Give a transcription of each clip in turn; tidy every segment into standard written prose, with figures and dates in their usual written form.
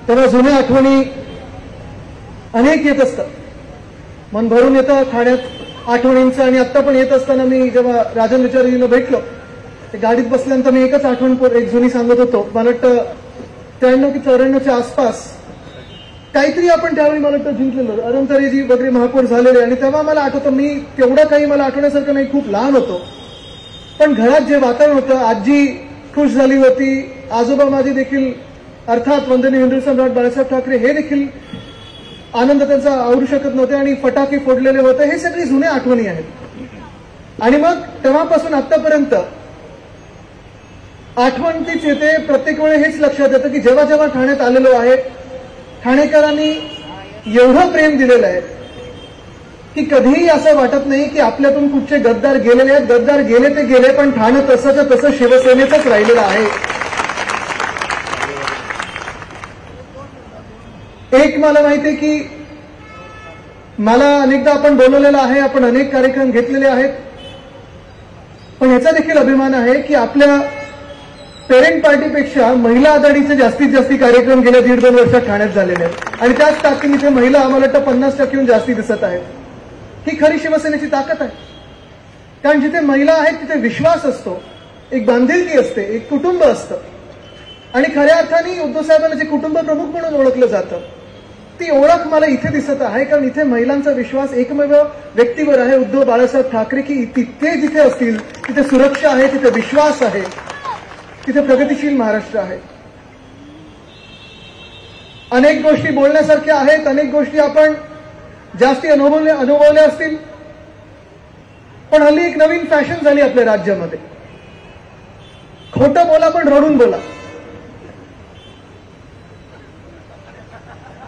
तेव्हा जुन्या आठवणी अनेक येत असतात, मन भरून येतं ठाण्यात आठवणींचं. आणि आत्ता पण येत असताना मी जेव्हा राजन विचारजींना भेटलो, गाडीत बसल्यानंतर मी एकच आठवण एक जुनी सांगत होतो. मला वाटतं 93 की 94च्या आसपास काहीतरी आपण त्यावेळी मला वाटतं जिंकलेलं, अरुणतारेजी वगैरे महापौर झालेले. आणि तेव्हा मला आठवतं, मी तेवढं काही मला आठवण्यासारखं नाही, खूप लहान होतो, पण घरात जे वातावरण होतं, आजी खुश झाली होती, आजोबा माझे देखील अर्थात वंदनीय हिंदू सम्राट बाळासाहेब ठाकरे हे देखील आनंद त्यांचा आवरू शकत नव्हते आणि फटाके फोडलेले होते. हे सगळी जुन्या आठवणी आहेत. आणि मग तेव्हापासून आतापर्यंत आठवण तीच येते. प्रत्येक वेळी हेच लक्षात येतं की जेव्हा जेव्हा ठाण्यात आलेलो आहे, ठाणेकरांनी एवढं प्रेम दिलेलं आहे की कधीही असं वाटत नाही की आपल्यातून कुठचे गद्दार गेलेले आहेत. गद्दार गेले ते गेले, पण ठाणे तसंच तसं शिवसेनेचंच राहिलेलं आहे. एक मला माहिती आहे की मला अनेकदा आपण बोलवलेलं आहे, आपण अनेक कार्यक्रम घेतलेले आहेत, पण याचा देखील अभिमान आहे की आपल्या पेरेंट पार्टीपेक्षा महिला आघाडीचे जास्तीत जास्त कार्यक्रम गेल्या 1.5-2 वर्षात ठाण्यात झालेले आहेत. आणि त्याच ताकदीने महिला आम्हाला वाटतं 50%हून जास्ती दिसत आहेत. ही खरी शिवसेनेची ताकद आहे. कारण जिथे महिला आहेत तिथे विश्वास असतो, एक बांधिलकी असते, एक कुटुंब असतं. आणि खऱ्या अर्थाने उद्धव साहेबांना जे कुटुंब प्रमुख म्हणून ओळखलं जातं, ती ओळख मला इथे दिसत आहे. कारण इथे महिलांचा विश्वास एकमेव व्यक्तीवर आहे, उद्धव बाळासाहेब ठाकरे, की तिथे जिथे असतील तिथे सुरक्षा आहे, तिथे विश्वास आहे, तिथे प्रगतिशील महाराष्ट्र आहे. अनेक गोष्टी बोलण्यासारख्या आहेत, अनेक गोष्टी आपण जास्ती अनुभवल्या असतील, पण हल्ली एक नवीन फॅशन झाली आपल्या राज्यामध्ये, खोटं बोला पण रडून बोला.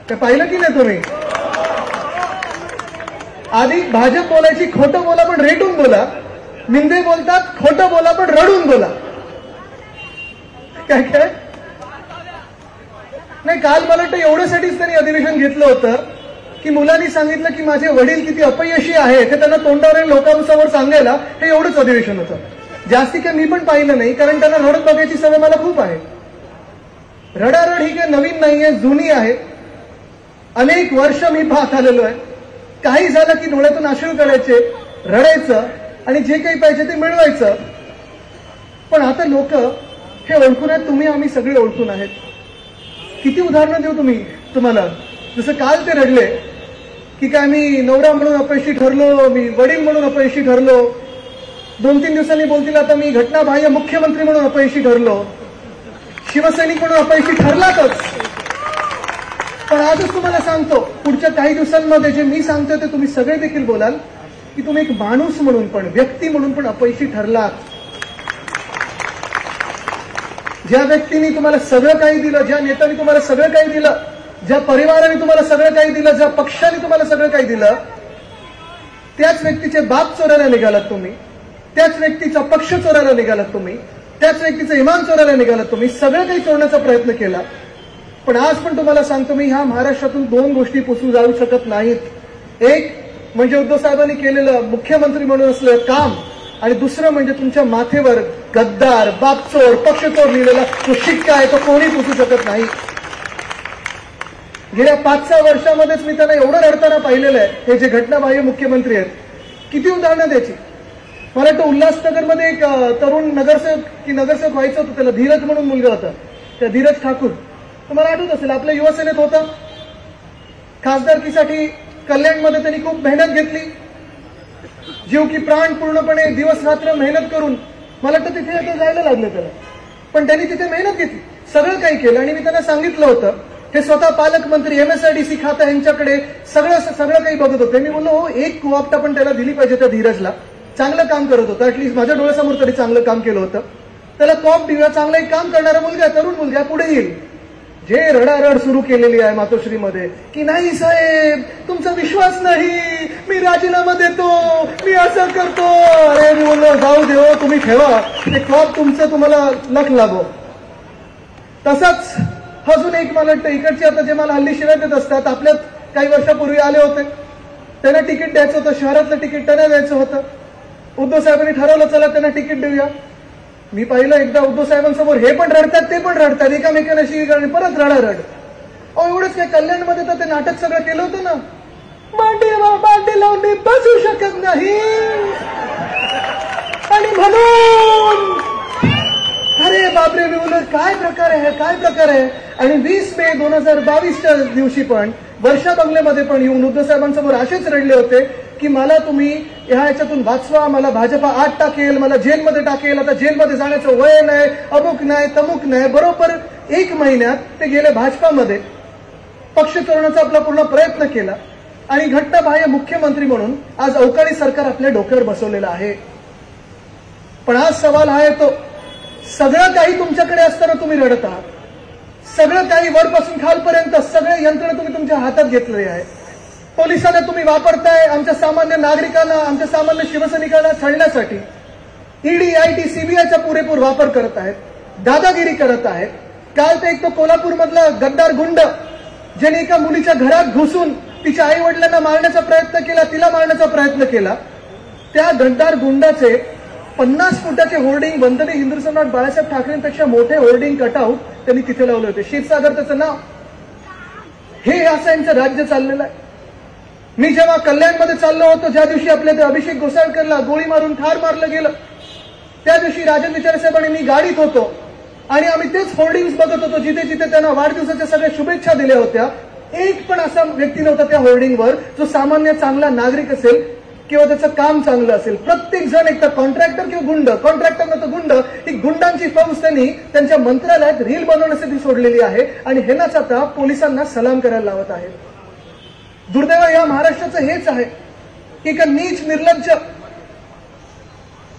ते पाहिलं की नाही तुम्ही? आधी भाजप बोलायची खोटं बोला पण रेटून बोला, मिंदे बोलतात खोटं बोला पण रडून बोला. काय काय नाही, काल मला वाटतं एवढ्यासाठीच त्यांनी अधिवेशन घेतलं होतं की मुलांनी सांगितलं की माझे वडील किती अपयशी आहे ते त्यांना तोंडावर लोकांसमोर सांगायला हे एवढंच अधिवेशन होतं. जास्ती काही मी पण पाहिलं नाही, कारण त्यांना रडत बघायची सवय मला खूप आहे. रडारड ही काही नवीन नाहीये, जुनी आहे. अनेक वर्ष मी पाहत आलेलो आहे. काही झालं की डोळ्यातून अश्रू काढायचे, रडायचं आणि जे काही पाहिजे ते मिळवायचं. पण आता लोक हे ओळखून आहेत, तुम्ही आम्ही सगळे ओळखून आहेत. किती उदाहरणं देऊ तुम्हाला. जसं काल ते रडले की काय मी नवरा म्हणून अपयशी ठरलो, मी वडील म्हणून अपयशी ठरलो. 2-3 दिवसांनी बोलतील आता मी घटनाबाह्य मुख्यमंत्री म्हणून अपयशी ठरलो, शिवसैनिक म्हणून अपयशी ठरलातच. पण आजच तुम्हाला सांगतो, पुढच्या काही दिवसांमध्ये जे मी सांगतोय ते तुम्ही सगळे देखील बोलाल की तुम्ही एक माणूस म्हणून पण, व्यक्ती म्हणून पण अपयशी ठरलात. ज्या व्यक्तीने तुम्हाला सगळं काही दिलं, ज्या नेत्याने तुम्हाला सगळं काही दिलं, ज्या परिवाराने तुम्हाला सगळं काही दिलं, ज्या पक्षाने तुम्हाला सगळं काही दिलं, त्याच व्यक्तीचे बाप चोरायला निघालात तुम्ही, त्याच व्यक्तीचा पक्ष चोरायला निघालात तुम्ही, त्याच व्यक्तीचं इमान चोरायला निघालात तुम्ही, सगळं काही चोरण्याचा प्रयत्न केला. पण आज पण तुम्हाला सांगतो मी, ह्या महाराष्ट्रातून 2 गोष्टी पुसून जाऊ शकत नाहीत. एक म्हणजे उद्धव साहेबांनी केलेलं मुख्यमंत्री म्हणून असलेलं काम, आणि दुसरं म्हणजे तुमच्या माथेवर गद्दार, बापचोर, पक्षचोर लिहिलेला तो शिक्का आहे, तो कोणी पुसू शकत नाही. गेल्या 5-6 वर्षामध्येच मी त्यांना एवढं रडताना पाहिलेलं आहे. हे जे घटनाबाह्य मुख्यमंत्री आहेत, किती उदाहरणं द्यायची. मला वाटतं उल्हासनगरमध्ये एक तरुण नगरसेवक व्हायचं होतं, त्याला धीरज म्हणून मुलगा होता, त्या धीरज ठाकूर, तुम्हाला आठवत असेल, आपल्या युवासेनेत होता. खासदारकीसाठी कल्याणमध्ये त्यांनी खूप मेहनत घेतली, जीव की प्राण पूर्णपणे दिवस रात्र मेहनत करून मला वाटतं तिथे जायला लागलं त्याला. पण त्यांनी तिथे मेहनत घेतली, सगळं काही केलं. आणि मी त्यांना सांगितलं होतं, ते स्वतः पालकमंत्री, MSIDC खातं यांच्याकडे सगळं काही बघत होते. मी बोललो हो, एक कुआप्टा पण त्याला दिली पाहिजे त्या धीरजला. चांगलं काम करत होतं, ऍटलीस्ट माझ्या डोळ्यासमोर तरी चांगलं काम केलं होतं. त्याला कॉप देऊया, चांगला एक काम करणारा मुलगा, तरुण मुलगा पुढे येईल. जे रडारड सुरू केलेली आहे मातोश्रीमध्ये की नाही साहेब तुमचा विश्वास नाही, मी राजीनामा देतो, मी असं करतो. अरे मी बोललो जाऊ दे हो, तुम्ही ठेवा ते क्रॉप तुमचं, तुम्हाला लख लागो. तसाच अजून एक मला वाटतं, इकडचे आता जे मला हल्ली शिवाय देत असतात, आपल्यात काही वर्षापूर्वी आले होते, त्यांना तिकीट द्यायचं होतं, शहरातलं तिकीट त्यांना द्यायचं होतं. उद्धव साहेबांनी ठरवलं चला त्यांना तिकीट देऊया. मी पाहिलं एकदा उद्धव साहेबांसमोर हे पण रडतात ते पण रडतात, एकामेकांशी परत रडारड. एवढंच काय, कल्याणमध्ये तर ते नाटक सगळं केलं होतं ना, मांडी लावून मी बसू शकत नाही आणि म्हणून अरे बापरे, मी बोललो काय प्रकार आहे, काय प्रकार आहे. आणि 20 मे 2022च्या दिवशी पण वर्षा बंगल्यामध्ये पण येऊन उद्धव साहेबांसमोर असेच रडले होते की मला तुम्ही ह्याच्यातून वाचवा, मला भाजपा आत टाकेल, मला जेलमध्ये टाकेल, आता जेलमध्ये जाण्याचं वय नाही, अमुक नाही तमुक नाही. बरोबर 1 महिन्यात ते गेले भाजपामध्ये, पक्ष चोरण्याचा आपला पूर्ण प्रयत्न केला आणि घटनाबाह्य मुख्यमंत्री म्हणून आज अवकाळी सरकार आपल्या डोक्यावर बसवलेलं आहे. पण आज सवाल हा येतो, सगळं काही तुमच्याकडे असताना तुम्ही रडत आहात, सगळं काही वरपासून खालपर्यंत सगळे यंत्रणा तुम्ही तुमच्या हातात घेतलेली आहे. पोलिसांना तुम्ही वापरताय आमच्या सामान्य नागरिकांना, आमच्या सामान्य शिवसैनिकांना छळण्यासाठी. ईडी, आयटी, सीबीआयचा पुरेपूर वापर करत आहेत, दादागिरी करत आहेत. काल ते एक तो कोल्हापूरमधला गद्दार गुंड ज्याने एका मुलीच्या घरात घुसून तिच्या आई वडिलांना मारण्याचा प्रयत्न केला, तिला मारण्याचा प्रयत्न केला, त्या गद्दार गुंडाचे 50 फुटाचे होर्डिंग वंदने हिंदू सम्राट बाळासाहेब ठाकरेंपेक्षा मोठे होर्डिंग कटआउट त्यांनी तिथे लावले होते. क्षीरसागर त्याचं नाव. हे असं यांचं राज्य चाललेलं आहे. मी जेव्हा कल्याणमध्ये चाललो होतो, ज्या दिवशी आपल्या ते अभिषेक घोसाळकरला गोळी मारून ठार मारलं गेलं, त्या दिवशी राजन विचारे साहेब आणि मी गाडीत होतो आणि आम्ही तेच होर्डिंग्स बघत होतो जिथे जिथे त्यांना वाढदिवसाच्या सगळ्या शुभेच्छा दिल्या होत्या. एक पण असा व्यक्ती नव्हता त्या होर्डिंगवर जो सामान्य चांगला नागरिक असेल किंवा त्याचं काम चांगलं असेल. प्रत्येक जण एक तर कॉन्ट्रॅक्टर किंवा गुंड, कॉन्ट्रॅक्टर नव्हतं गुंड, ही गुंडांची फौज त्यांनी त्यांच्या मंत्रालयात रील बनवण्यासाठी सोडलेली आहे आणि हेनाच आता पोलिसांना सलाम करायला लावत आहे. दुर्दैव या महाराष्ट्राचं हेच आहे की एका नीच निर्लज्ज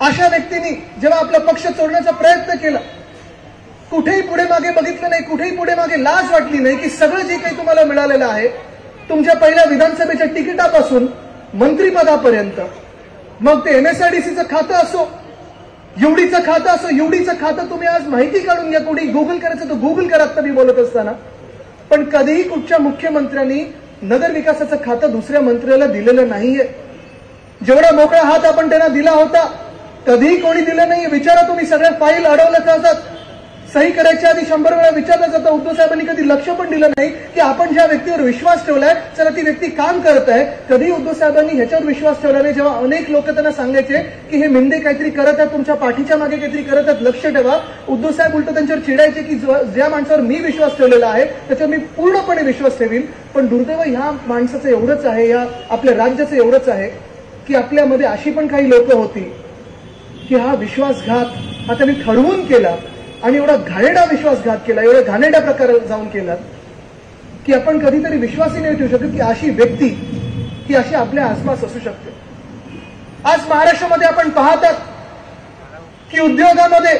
अशा व्यक्तींनी जेव्हा आपला पक्ष चोरण्याचा प्रयत्न केला, कुठेही पुढे मागे बघितलं नाही, कुठेही पुढे मागे लाज वाटली नाही की सगळं जे काही तुम्हाला मिळालेलं आहे, तुमच्या पहिल्या विधानसभेच्या तिकिटापासून मंत्रिपदापर्यंत, मग ते एमएसआरडीसीचं खातं असो, युडीचं खातं असो, युडीचं खातं तुम्ही आज माहिती काढून घ्या, कुठे गुगल करायचं तर गुगल करा. आता मी बोलत असताना पण कधीही कुठच्या मुख्यमंत्र्यांनी नगर विकासाचं खातं दुसऱ्या मंत्र्याला दिलेलं नाहीये. जेवढा मोकळा हात आपण त्यांना दिला होता कधीही कोणी दिलं नाहीये. विचारा तुम्ही, सगळ्या फाईल अडवल्या जातात, सही करायच्या आधी 100 वेळा विचारलं जातं. उद्धव साहेबांनी कधी लक्ष पण दिलं नाही की आपण ज्या व्यक्तीवर विश्वास ठेवलाय चला ती व्यक्ती काम करत आहे. कधी उद्धव साहेबांनी ह्याच्यावर विश्वास ठेवला नाही. जेव्हा अनेक लोक त्यांना सांगायचे की हे मिंदे काहीतरी करत आहेत, तुमच्या पाठीच्या मागे काहीतरी करत आहेत, लक्ष ठेवा, उद्धव साहेब उलट त्यांच्यावर चिडायचे की ज्या माणसावर मी विश्वास ठेवलेला आहे त्याच्यावर मी पूर्णपणे विश्वास ठेवीन. पण दुर्दैव ह्या माणसाचं एवढंच आहे, या आपल्या राज्याचं एवढंच आहे की आपल्यामध्ये अशी पण काही लोक होती की हा विश्वासघात आता मी ठरवून केला आणि एवढा घाणेरडा विश्वासघात केला, एवढ्या घाणेरड्या प्रकारे जाऊन केला की आपण कधीतरी विश्वासही नाही ठेवू शकत की अशी व्यक्ती ही अशी आपल्या आसपास असू शकते. आज महाराष्ट्रामध्ये आपण पाहतात की उद्योगामध्ये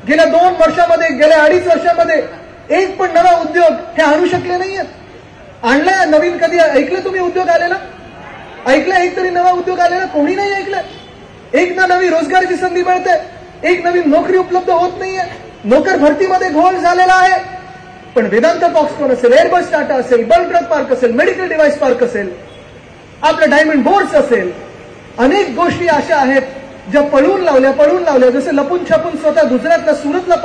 गेल्या 2 वर्षामध्ये, गेल्या 2.5 वर्षामध्ये एक पण नवा उद्योग हे आणू शकले नाहीयेत. आणलाय नवीन? कधी ऐकलं तुम्ही उद्योग आलेला? ऐकलं एक तरी नवा उद्योग आलेला? कोणी नाही ऐकलं. एक ना नवी रोजगाराची संधी मिळते, एक नवीन नोकरी उपलब्ध होत नाहीये, नोकर भरतीमध्ये घोळ झालेला आहे. पण वेदांत फॉक्सकॉन असेल, एअरबस टाटा असेल, बल्क ड्रग पार्क असेल, मेडिकल डिव्हाइस पार्क असेल, आपलं डायमंड बोर्ड्स असेल, अनेक गोष्टी अशा आहेत ज्या पळून लावल्या. जसे लपून छपून स्वतः गुजरातला, सुरतला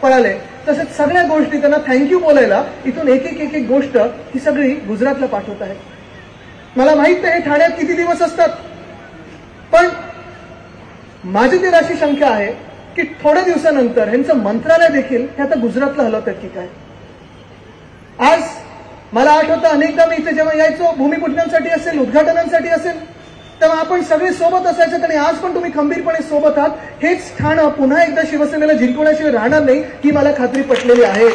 पळाले, तसेच सगळ्या गोष्टी त्यांना थँक्यू बोलायला इथून एक एक गोष्ट ही सगळी गुजरातला पाठवत आहेत. मला माहित नाही ठाण्यात किती दिवस असतात, पण माझी ती अशी शंका आहे की थोड्या दिवसानंतर ह्यांचं मंत्रालय देखील हे आता गुजरातला हलवतात की काय. आज मला आठवतं अनेकदा मी इथे जेव्हा यायचो भूमिपूजनांसाठी असेल, उद्घाटनांसाठी असेल, तेव्हा आपण सगळे सोबत असायचे आणि आज पण तुम्ही खंबीरपणे सोबत आहात. हेच ठाणं पुन्हा एकदा शिवसेनेला जिंकवण्याशिवाय राहणार नाही ही मला खात्री पटलेली आहे.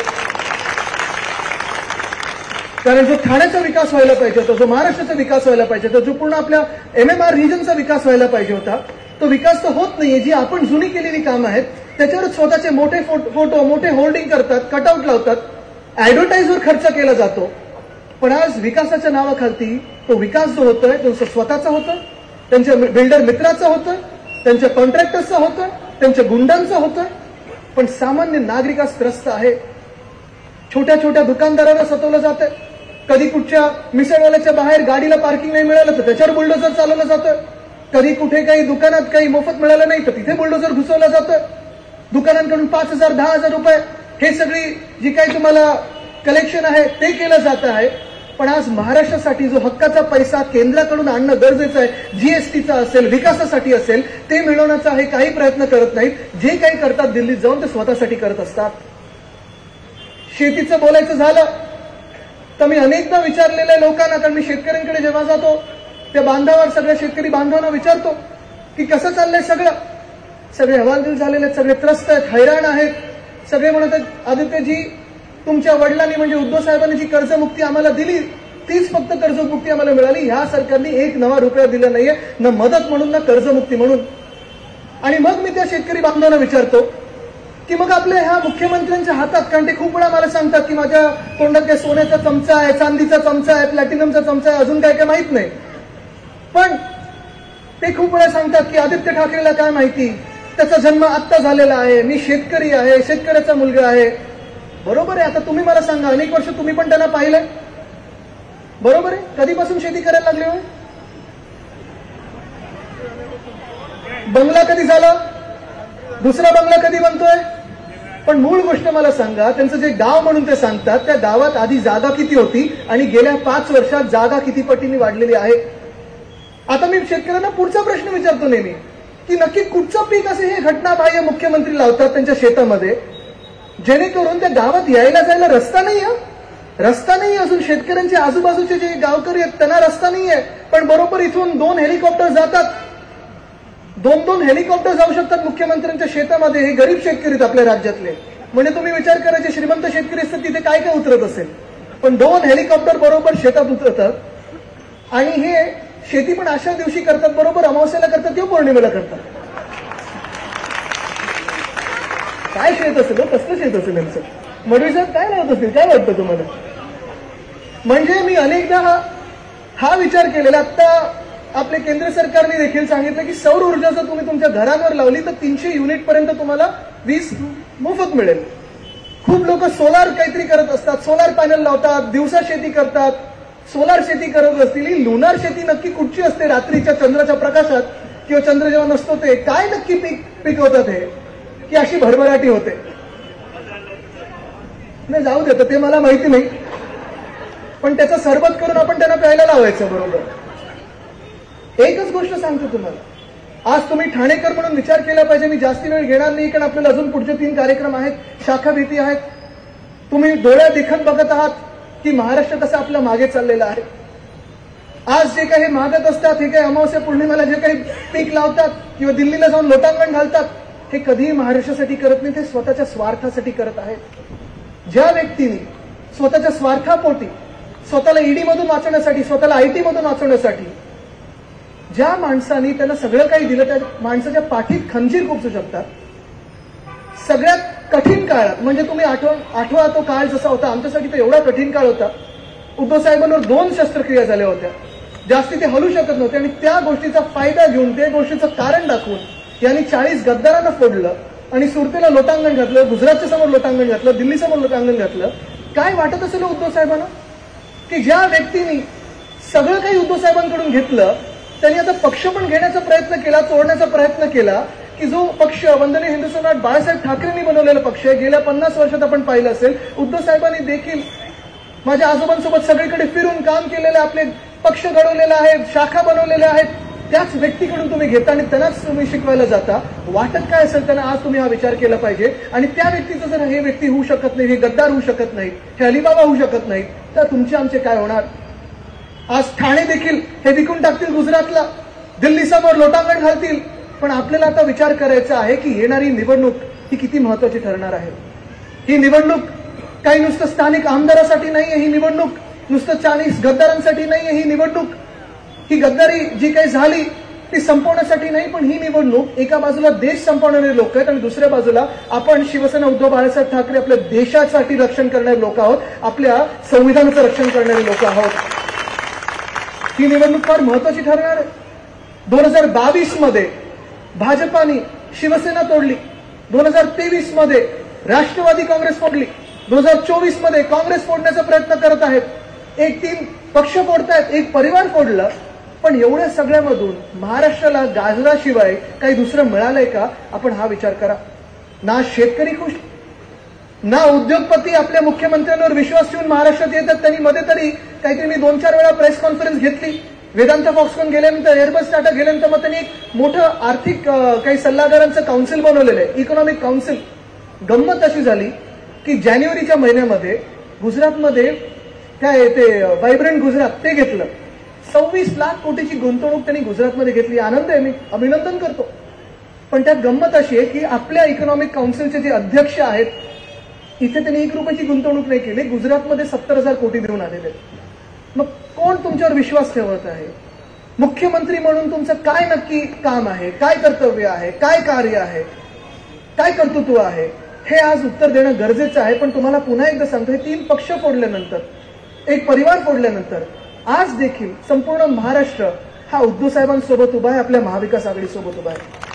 कारण जो ठाण्याचा विकास व्हायला पाहिजे होता, जो महाराष्ट्राचा विकास व्हायला पाहिजे होता, जो पूर्ण आपल्या MMR रिजनचा विकास व्हायला पाहिजे होता, तो विकास तर होत नाहीये. जी आपण जुनी केलेली कामं आहेत त्याच्यावर स्वतःचे मोठे फोटो, मोठे होर्डिंग करतात, कटआउट लावतात, ऍडव्हर्टाईजवर खर्च केला जातो. पण आज विकासाच्या नावाखाली तो विकास जो होतोय तो स्वतःचा होतं, त्यांच्या बिल्डर मित्राचं होतं, त्यांच्या कॉन्ट्रॅक्टर्सचं होतं, त्यांच्या गुंडांचं होतं. पण सामान्य नागरिकास त्रस्त आहे. छोट्या छोट्या दुकानदारांना सतवलं जातंय. कधी कुठच्या मिसळवाल्याच्या बाहेर गाडीला पार्किंग नाही मिळालं तर त्याच्यावर बुलडोझर चालवलं जातं. कधी कुठे काही दुकानात काही मोफत मिळालं नाही तर तिथे बुलडोझर घुसवलं जातं. दुकानांकडून 5,000 10,000 रुपये हे सगळी जी काही तुम्हाला कलेक्शन आहे ते केलं जात आहे, पण आज महाराष्ट्रासाठी जो हक्काचा पैसा केंद्राकडून आणणं गरजेचं आहे, जीएसटीचा असेल, विकासासाठी असेल, ते मिळवण्याचा हे काही प्रयत्न करत नाहीत. जे काही करतात दिल्लीत जाऊन ते स्वतःसाठी करत असतात. शेतीचं बोलायचं झालं तर मी अनेकदा विचारलेल्या लोकांना, कारण मी शेतकऱ्यांकडे जेव्हा जातो त्या बांधावर सगळ्या शेतकरी बांधवांना विचारतो की कसं चाललंय सगळं. सगळे हवालदिल झालेले आहेत, सगळे त्रस्त आहेत, हैराण आहेत. सगळे म्हणत आहेत, आदित्यजी तुमच्या वडिलांनी म्हणजे उद्धव साहेबांनी जी कर्जमुक्ती आम्हाला दिली तीच फक्त कर्जमुक्ती आम्हाला मिळाली. ह्या सरकारने एक नवा रुपया दिला नाहीये, न मदत म्हणून ना कर्जमुक्ती म्हणून. आणि मग मी त्या शेतकरी बांधवांना विचारतो की मग आपल्या ह्या मुख्यमंत्र्यांच्या हातात, कारण ते खूप वेळा मला सांगतात की माझ्या तोंडात काय सोन्याचा चमचा आहे, चांदीचा चमचा आहे, प्लॅटिनमचा चमचा आहे, अजून काय काय माहित नाही. पण ते खूप वेळा सांगतात की आदित्य ठाकरेला काय माहिती, त्याचा जन्म आत्ता झालेला आहे, मी शेतकरी आहे, शेतकऱ्याचा मुलगा आहे. बरोबर आहे. आता तुम्ही मला सांगा, अनेक वर्ष तुम्ही पण त्यांना पाहिलंय, बरोबर आहे. कधीपासून शेती करायला लागले हो? बंगला कधी झाला, दुसरा बंगला कधी बनतोय? पण मूळ गोष्ट मला सांगा, त्यांचं जे गाव म्हणून ते सांगतात त्या गावात आधी जागा किती होती आणि गेल्या 5 वर्षात जागा किती पटीने वाढलेली आहे. आता मी शेतकऱ्यांना पुढचा प्रश्न विचारतो नेहमी की नक्की कुठचं पीक असे हे घटनाबाह्य मुख्यमंत्री लावतात त्यांच्या शेतामध्ये, जेणेकरून त्या गावात यायला जायला रस्ता नाही आहे. रस्ता नाही अजून. शेतकऱ्यांचे आजूबाजूचे जे गावकरी आहेत त्यांना रस्ता नाहीये, पण बरोबर इथून 2 हेलिकॉप्टर जातात. 2 हेलिकॉप्टर जाऊ शकतात मुख्यमंत्र्यांच्या शेतामध्ये. हे गरीब शेतकरी आहेत आपल्या राज्यातले. म्हणजे तुम्ही विचार करा, जे श्रीमंत शेतकरी असतात तिथे काय काय उतरत असेल, पण 2 हेलिकॉप्टर बरोबर शेतात उतरतात. आणि हे शेती पण अशा दिवशी करतात, बरोबर अमावस्याला करतात किंवा पौर्णिमेला करतात. काय शेत असेल, कसलं शेत असेल यांचं? मडवी साहेब काय लावत असतील, काय वाटतं तुम्हाला? म्हणजे मी अनेकदा हा विचार केलेला. आता आपले केंद्र सरकारने देखील सांगितलं की सौर ऊर्जा जर तुम्ही तुमच्या घरांवर लावली तर 300 युनिट पर्यंत तुम्हाला वीज मोफत मिळेल. खूप लोक सोलार काहीतरी करत असतात, सोलार पॅनल लावतात, दिवसा शेती करतात, सोलार शेती करत असतील. ही लुनार शेती नक्की कुठची असते? रात्रीच्या चंद्राच्या प्रकाशात किंवा चंद्र जेव्हा नसतो ते काय नक्की पिकवतात हे, की अशी भरभराटी होते? नाही, जाऊ देतं, ते मला माहिती नाही. पण त्याचं सरबत करून आपण त्यांना प्यायला लावायचं. बरोबर. एकच गोष्ट सांगतो तुम्हाला, आज तुम्ही ठाणेकर म्हणून विचार केला पाहिजे. मी जास्ती वेळ घेणार नाही, कारण आपल्याला अजून पुढचे 3 कार्यक्रम आहेत, शाखा भेटी आहेत. तुम्ही डोळ्या देखत बघत आहात की महाराष्ट्र कसं आपल्या मागे चाललेला आहे. आज जे काही मागत असतात, हे काही अमावस्या पौर्णिमेला जे काही पीक लावतात किंवा दिल्लीला जाऊन लोटांगण घालतात, हे कधीही महाराष्ट्रासाठी करत नाही, ते स्वतःच्या स्वार्थासाठी करत आहेत. ज्या व्यक्तीने स्वतःच्या स्वार्थापोटी, स्वतःला ईडी मधून वाचवण्यासाठी, स्वतःला आयटी मधून वाचवण्यासाठी, ज्या माणसाने त्यांना सगळं काही दिलं, त्या माणसाच्या पाठीत खंजीर खुपसू शकतात. सगळ्यात कठीण काळात, म्हणजे तुम्ही आठवा तो काळ जसा होता, आमच्यासाठी तो एवढा कठीण काळ होता. उद्धव साहेबांवर 2 शस्त्रक्रिया झाल्या होत्या, जास्ती ते हलू शकत नव्हते. आणि त्या गोष्टीचा फायदा घेऊन, त्या गोष्टीचं कारण दाखवून यांनी 40 गद्दारांना फोडलं आणि सुरतेला लोटांगण घातलं, गुजरातच्या समोर लोटांगण घातलं, दिल्लीसमोर लोटांगण घातलं. काय वाटत असेल उद्धव साहेबांना की ज्या व्यक्तीने सगळं काही उद्धव साहेबांकडून घेतलं, त्यांनी आता पक्ष पण घेण्याचा प्रयत्न केला, तोडण्याचा प्रयत्न केला. की जो पक्ष वंदनीय हिंदू सम्राट बाळासाहेब ठाकरेंनी बनवलेला पक्ष आहे, गेल्या 50 वर्षात आपण पाहिलं असेल, उद्धव साहेबांनी देखील माझ्या आजोबांसोबत सगळीकडे फिरून काम केलेले, आपले पक्ष घडवलेले आहेत, शाखा बनवलेल्या आहेत. त्याच व्यक्तीकडून तुम्ही घेता आणि त्यांनाच तुम्ही शिकवायला जाता. वाटत काय असेल त्यांना? आज तुम्ही हा विचार केला पाहिजे. आणि त्या व्यक्तीचं जर हे व्यक्ती होऊ शकत नाही, हे गद्दार होऊ शकत नाही, हे अलिबाबा होऊ शकत नाही, तर तुमचे आमचे काय होणार? आज ठाणे देखील हे विकून टाकतील गुजरातला, दिल्लीसमोर लोटांगण घालतील. पण आपल्याला आता विचार करायचा आहे की येणारी निवडणूक ही किती महत्वाची ठरणार आहे. ही निवडणूक काही नुसतं स्थानिक आमदारासाठी नाहीये, ही निवडणूक नुसतं 40 गद्दारांसाठी नाहीये. ही निवडणूक, ही गद्दारी जी काही झाली ती संपवण्यासाठी नाही, पण ही निवडणूक एका बाजूला देश संपवणारे लोक आहेत आणि दुसऱ्या बाजूला आपण शिवसेना उद्धव बाळासाहेब ठाकरे आपल्या देशासाठी रक्षण करणारे लोक आहोत, आपल्या संविधानाचं रक्षण करणारे लोक आहोत. ही निवडणूक फार महत्वाची ठरणार आहे. 2022 मध्ये भाजपाने शिवसेना तोडली, 2023 मध्ये राष्ट्रवादी काँग्रेस फोडली, 2024 मध्ये काँग्रेस फोडण्याचा प्रयत्न करत आहेत. 3 पक्ष फोडतायत, 1 परिवार फोडलं. पण एवढ्या सगळ्यामधून महाराष्ट्राला गाजराशिवाय काही दुसरं मिळालंय का? आपण हा विचार करा. ना शेतकरी खुश, ना उद्योगपती आपल्या मुख्यमंत्र्यांवर विश्वास ठेवून महाराष्ट्रात येतात. त्यांनी मध्ये तरी काहीतरी मी 2-4 वेळा प्रेस कॉन्फरन्स घेतली. वेदांत फॉक्सकॉन गेल्यानंतर, एअरबस टाटा गेल्यानंतर मग त्यांनी एक मोठं आर्थिक काही सल्लागारांचं काउन्सिल बनवलेलं आहे, इकॉनॉमिक काउन्सिल. गंमत अशी झाली की जानेवारीच्या महिन्यामध्ये गुजरातमध्ये काय ते व्हायब्रंट गुजरात ते घेतलं. 26 लाख कोटीची गुंतवणूक त्यांनी गुजरातमध्ये घेतली. आनंद आहे, मी अभिनंदन करतो. पण त्यात गंमत अशी आहे की आपल्या इकॉनॉमिक काउन्सिलचे जे अध्यक्ष आहेत, इथे त्यांनी 1 रुपयाची गुंतवणूक नाही केली. गुजरातमध्ये 70,000 कोटी देऊन आलेले आहेत. मग कोण तुमच्यावर विश्वास ठेवत आहे? मुख्यमंत्री म्हणून तुमचं काय नक्की काम आहे, काय कर्तव्य आहे, काय कार्य आहे, काय कर्तृत्व आहे, हे आज उत्तर देणं गरजेचं आहे. पण तुम्हाला पुन्हा एकदा सांगतो, हे 3 पक्ष फोडल्यानंतर, एक परिवार फोडल्यानंतर आज देखील संपूर्ण महाराष्ट्र हा उद्धव साहेबांसोबत उभा आहे, आपल्या महाविकास आघाडीसोबत उभा आहे.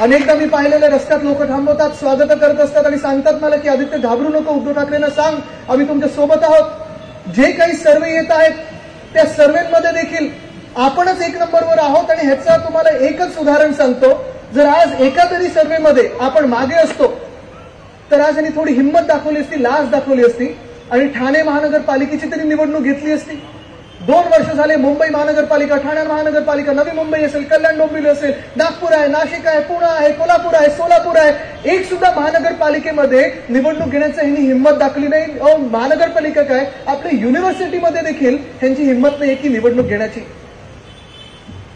अनेकदा मी पाहिलेल्या रस्त्यात लोक थांबवतात, स्वागत करत असतात आणि सांगतात मला की आदित्य घाबरू नको, उद्धव ठाकरेंना सांग आम्ही तुमच्या सोबत आहोत. जे काही सर्वे येत आहेत त्या सर्वेमध्ये देखील आपणच 1 नंबरवर आहोत. आणि ह्याचं तुम्हाला एकच उदाहरण सांगतो, जर आज एका तरी सर्वेमध्ये आपण मागे असतो तर आज यांनी थोडी हिंमत दाखवली असती, लाज दाखवली असती आणि ठाणे महानगरपालिकेची तरी निवडणूक घेतली असती. 2 वर्ष झाले मुंबई महानगरपालिका, ठाणे महानगरपालिका, नवी मुंबई असेल, कल्याण डोंबिवली असेल, नागपूर आहे, नाशिक आहे, पुणे आहे, कोल्हापूर आहे, सोलापूर आहे, एक सुद्धा महानगरपालिकेमध्ये निवडणूक घेण्याची ह्यांनी हिंमत दाखवली नाही. महानगरपालिका काय, आपल्या युनिव्हर्सिटीमध्ये देखील ह्यांची हिंमत नाही की निवडणूक घेण्याची.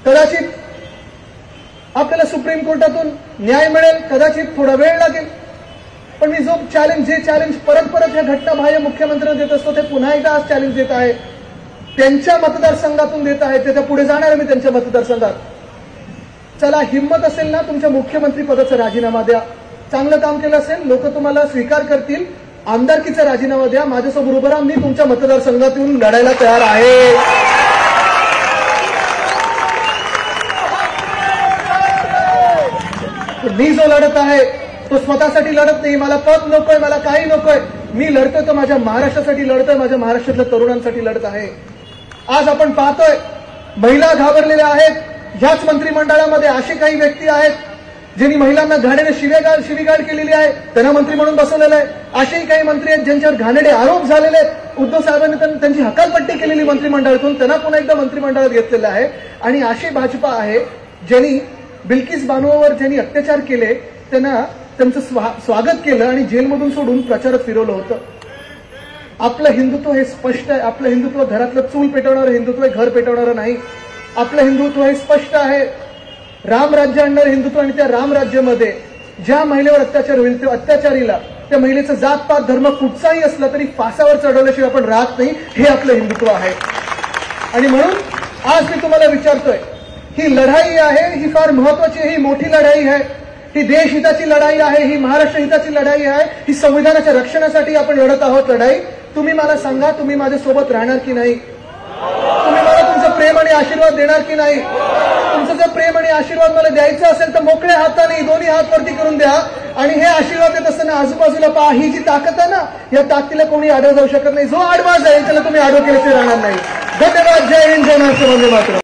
कदाचित आपल्याला सुप्रीम कोर्टातून न्याय मिळेल, कदाचित थोडा वेळ लागेल. पण मी जे चॅलेंज परत ह्या घटनाबाह्य मुख्यमंत्र्यांना देत असतो ते पुन्हा एकदा आज चॅलेंज देत आहे. त्यांच्या मतदारसंघातून देत आहे, त्याच्या पुढे जाणार मी त्यांच्या मतदारसंघात. चला, हिंमत असेल ना तुमच्या मुख्यमंत्री पदाचा राजीनामा द्या. चांगलं काम केलं असेल, लोक तुम्हाला स्वीकार करतील. आमदारकीचा राजीनामा द्या, माझ्यासोबत उभं राहा, मी तुमच्या मतदारसंघात येऊन लढायला तयार आहे. मी जो लढत आहे तो स्वतःसाठी लढत नाही. मला पद नकोय, मला काही नकोय. मी लढतोय तर माझ्या महाराष्ट्रासाठी लढतोय, माझ्या महाराष्ट्रातल्या तरुणांसाठी लढत आहे. आज आपण पाहतोय महिला घाबरलेल्या आहेत. ह्याच मंत्रिमंडळामध्ये असे काही व्यक्ती आहेत ज्यांनी महिलांना घाणेने शिवीगाळ केलेली आहे, त्यांना मंत्री म्हणून बसवलेलं आहे. असेही काही मंत्री आहेत ज्यांच्यावर घाणेरडे आरोप झालेले आहेत. उद्धव साहेबांनी त्यांची हकालपट्टी केलेली मंत्रिमंडळातून, त्यांना पुन्हा एकदा मंत्रिमंडळात घेतलेलं आहे. आणि असे भाजपा आहे ज्यांनी बिल्किस बानोवर ज्यांनी अत्याचार केले, त्यांचं स्वागत केलं आणि जेलमधून सोडून प्रचारात फिरवलं होतं. आपलं हिंदुत्व हे स्पष्ट आहे. आपलं हिंदुत्व घरातलं चूल पेटवणारं हिंदुत्व आहे, घर पाटवणारं नाही. आपलं हिंदुत्व हे स्पष्ट आहे. राम राज्य आणणारं हिंदुत्व. आणि त्या राम राज्यामध्ये ज्या महिलेवर अत्याचार होईल त्या अत्याचारीला, त्या महिलेचं जातपात धर्म कुठचाही असला तरी फासावर चढवल्याशिवाय आपण राहत नाही. हे आपलं हिंदुत्व आहे. आणि म्हणून आज मी तुम्हाला विचारतोय, ही लढाई आहे, ही फार महत्वाची, ही मोठी लढाई आहे. ही देशहिताची लढाई आहे, ही महाराष्ट्र हिताची लढाई आहे, ही संविधानाच्या रक्षणासाठी आपण लढत आहोत लढाई. तुम्ही मला सांगा, तुम्ही माझ्यासोबत राहणार की नाही? तुम्ही मला तुमचं प्रेम आणि आशीर्वाद देणार की नाही? तुमचं जर प्रेम आणि आशीर्वाद मला द्यायचं असेल तर मोकळ्या हाताने दोन्ही हात वरती करून द्या. आणि हे आशीर्वाद देत असताना आजूबाजूला पहा, ही जी ताकद आहे ना, या ताकदीला कोणी आडवं जाऊ शकत नाही. जो आडवा जाईल त्याला तुम्ही आडवं केल्याशिवाय राहणार नाही. धन्यवाद. जय हिंद, जय महाराष्ट्र, वंदे मातरम.